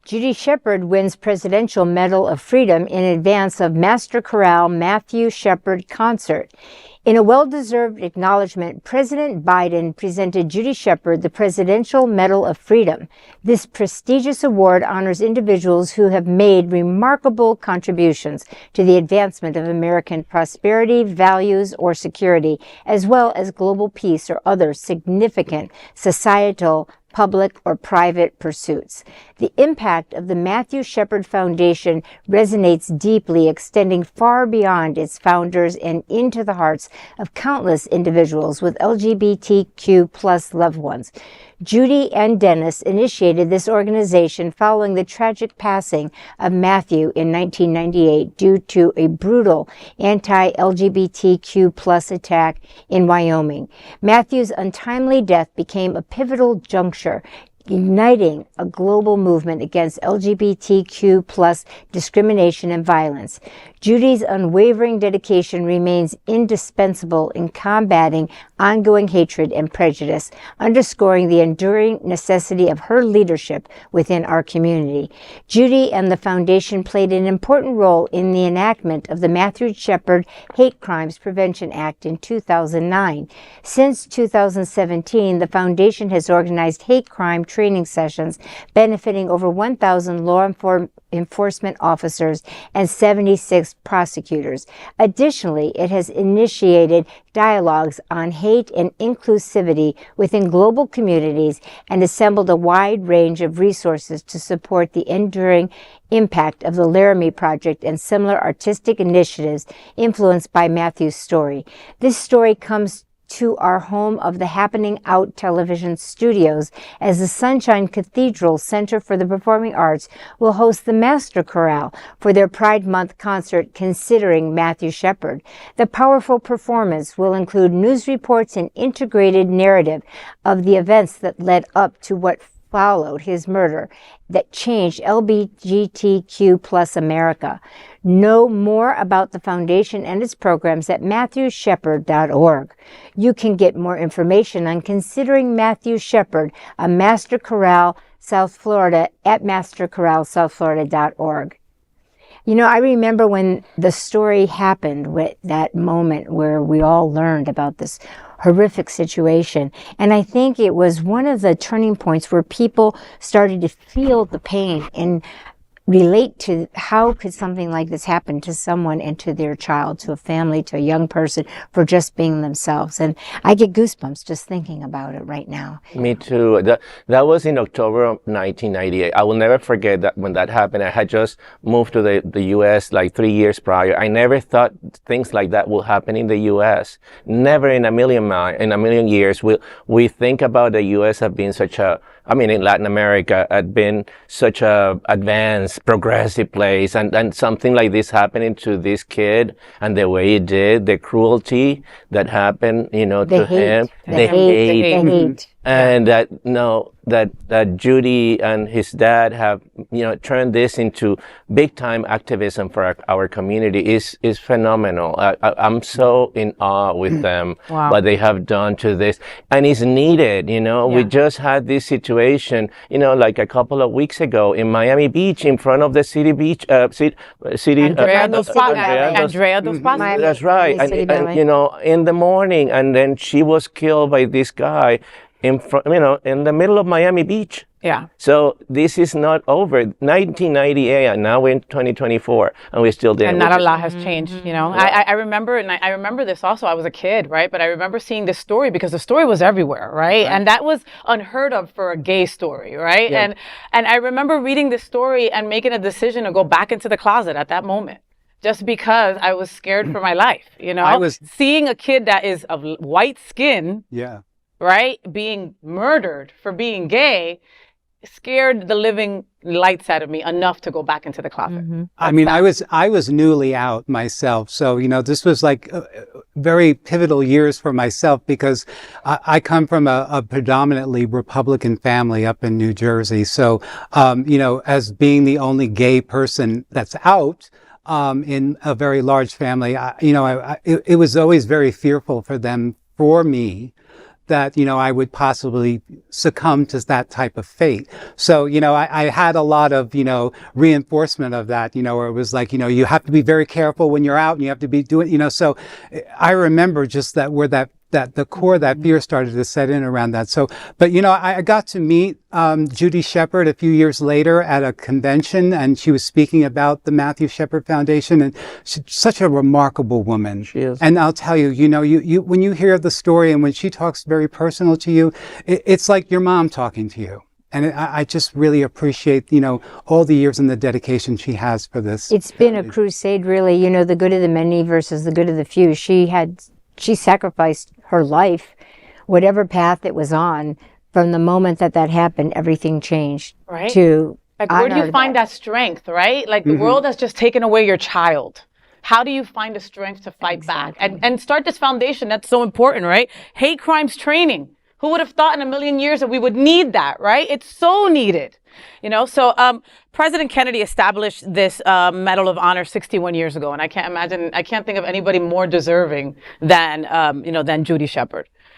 Judy Shepard wins Presidential Medal of Freedom in advance of Master Chorale Matthew Shepard concert. In a well-deserved acknowledgment, President Biden presented Judy Shepard the Presidential Medal of Freedom. This prestigious award honors individuals who have made remarkable contributions to the advancement of American prosperity, values, or security, as well as global peace or other significant societal, public, or private pursuits. The impact of the Matthew Shepard Foundation resonates deeply, extending far beyond its founders and into the hearts of countless individuals with LGBTQ plus loved ones. Judy and Dennis initiated this organization following the tragic passing of Matthew in 1998 due to a brutal anti-LGBTQ plus attack in Wyoming. Matthew's untimely death became a pivotal juncture, igniting a global movement against LGBTQ plus discrimination and violence. Judy's unwavering dedication remains indispensable in combating ongoing hatred and prejudice, underscoring the enduring necessity of her leadership within our community. Judy and the foundation played an important role in the enactment of the Matthew Shepard Hate Crimes Prevention Act in 2009. Since 2017, the foundation has organized hate crime training sessions benefiting over 1,000 law enforcement officers and 76 prosecutors. Additionally, it has initiated dialogues on hate and inclusivity within global communities and assembled a wide range of resources to support the enduring impact of the Laramie Project and similar artistic initiatives influenced by Matthew's story. This story comes to our home of the Happening Out television studios, as the Sunshine Cathedral Center for the Performing Arts will host the Master Chorale for their Pride Month concert, Considering Matthew Shepard. The powerful performance will include news reports and integrated narrative of the events that led up to what followed his murder that changed LGBTQ plus America. Know more about the foundation and its programs at MatthewShepard.org. You can get more information on Considering Matthew Shepard, a Master Chorale South Florida at masterchoralesouthflorida.org. You know, I remember when the story happened, with that moment where we all learned about this horrific situation. And I think it was one of the turning points where people started to feel the pain and relate to how could something like this happen to someone and to their child, to a family, to a young person, for just being themselves. And I get goosebumps just thinking about it right now. Me too. That was in October of 1998. I will never forget that when that happened. I had just moved to the U.S. like 3 years prior. I never thought things like that will happen in the U.S. Never in a million years will we think about the U.S. as being such a, I mean, in Latin America, had been such a advanced, progressive place, and something like this happening to this kid, and the way it did, the cruelty that happened, you know, to him, the hate. And that Judy and his dad have, you know, turned this into big time activism for our community is phenomenal. I'm so in awe with them, what they have done to this, and it's needed. You know, we just had this situation, you know, like a couple of weeks ago in Miami Beach, in front of the city beach, Andrea dos Passos. That's right, and you know, in the morning, and then she was killed by this guy in front, you know, in the middle of Miami Beach. Yeah. So this is not over. 1998, and now we're in 2024, and we're still there. And not a lot has changed, you know. I remember, and I remember this also. I was a kid, right? But I remember seeing this story because the story was everywhere, right? And that was unheard of for a gay story, right? Yeah. And I remember reading this story and making a decision to go back into the closet at that moment, just because I was scared for my life, you know. Seeing a kid that is of white skin, right, being murdered for being gay, scared the living lights out of me enough to go back into the closet. I mean, I was newly out myself. So, you know, this was like very pivotal years for myself because I come from a predominantly Republican family up in New Jersey. So, you know, as being the only gay person that's out, in a very large family, it was always very fearful for me that, I would possibly succumb to that type of fate. So, I had a lot of, reinforcement of that, where it was like, you have to be very careful when you're out and you have to be doing, so I remember just that where that the core of that fear started to set in around that. So, but I got to meet Judy Shepard a few years later at a convention, and she was speaking about the Matthew Shepard Foundation, and she's such a remarkable woman. She is. And I'll tell you, you when you hear the story and when she talks very personal to you, it's like your mom talking to you. And I just really appreciate, all the years and the dedication she has for this. It's been a crusade, really, the good of the many versus the good of the few. She sacrificed her life, whatever path it was on. From the moment that happened, everything changed. Right. Like, where do you find that strength, right? Like, the world has just taken away your child. How do you find the strength to fight back and start this foundation? That's so important, right? Hate crimes training. Who would have thought in a million years that we would need that, right? It's so needed, So President Kennedy established this Medal of Honor 61 years ago, and I can't think of anybody more deserving than Judy Shepard.